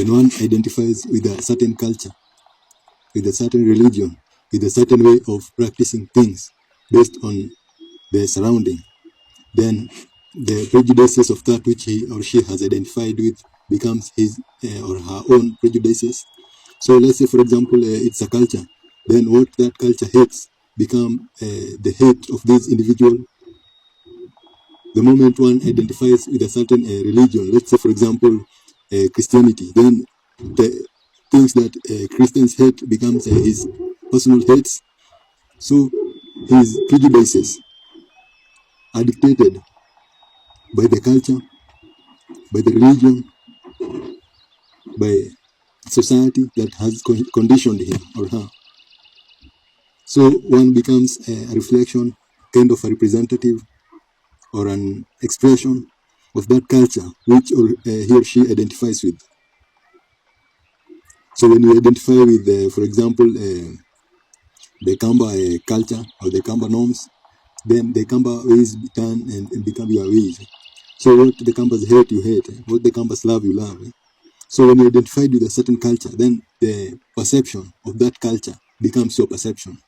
when one identifies with a certain culture, with a certain religion, with a certain way of practicing things based on their surrounding, then the prejudices of that which he or she has identified with becomes his or her own prejudices. So let's say, for example, it's a culture. Then what that culture hates become the hate of this individual. The moment one identifies with a certain religion, let's say, for example, Christianity, then the things that Christians hate becomes his personal hates. So his prejudices are dictated by the culture, by the religion, by society that has conditioned him or her. So one becomes a reflection, kind of a representative or an expression of that culture which he or she identifies with. So when you identify with, for example, the Kamba culture or the Kamba norms, then the Kamba ways turn and become your ways. So what the Kambas hate, you hate. What the Kambas love, you love. So when you identified with a certain culture, then the perception of that culture becomes your perception.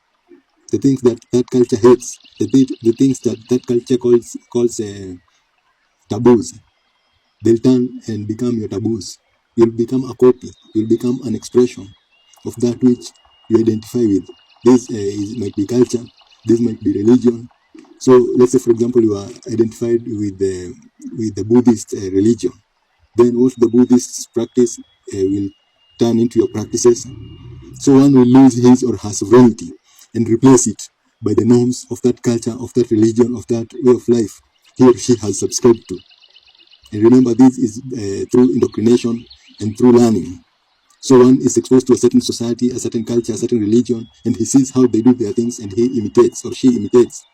The things that that culture hates, the things that that culture calls taboos, they'll turn and become your taboos. You'll become a copy. You'll become an expression of that which you identify with. This might be culture. This might be religion. So let's say, for example, you are identified with the Buddhist religion. Then what the Buddhists practice will turn into your practices. So one will lose his or her sovereignty and replace it by the norms of that culture, of that religion, of that way of life he or she has subscribed to. And remember, this is through indoctrination and through learning. So one is exposed to a certain society, a certain culture, a certain religion, and he sees how they do their things, and he imitates or she imitates.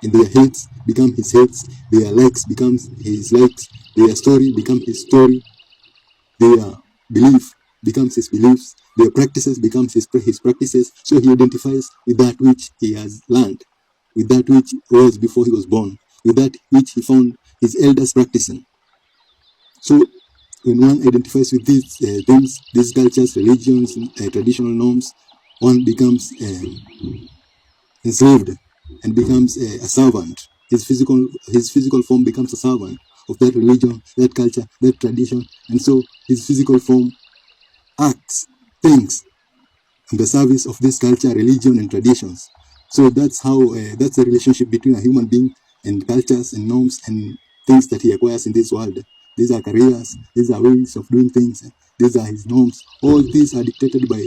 And their hates become his hates, their likes becomes his likes, their story becomes his story, their belief becomes his beliefs, their practices becomes his practices. So he identifies with that which he has learned, with that which was before he was born, with that which he found his elders practicing. So when one identifies with these things, these cultures, religions, traditional norms, one becomes enslaved and becomes a servant. His physical form becomes a servant of that religion, that culture, that tradition, and so his physical form acts, thinks in the service of this culture, religion, and traditions. So that's how that's the relationship between a human being and cultures and norms and things that he acquires in this world. These are careers, these are ways of doing things, these are his norms. All these are dictated by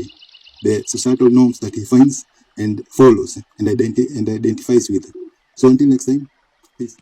the societal norms that he finds and follows and identifies with. So until next time, peace.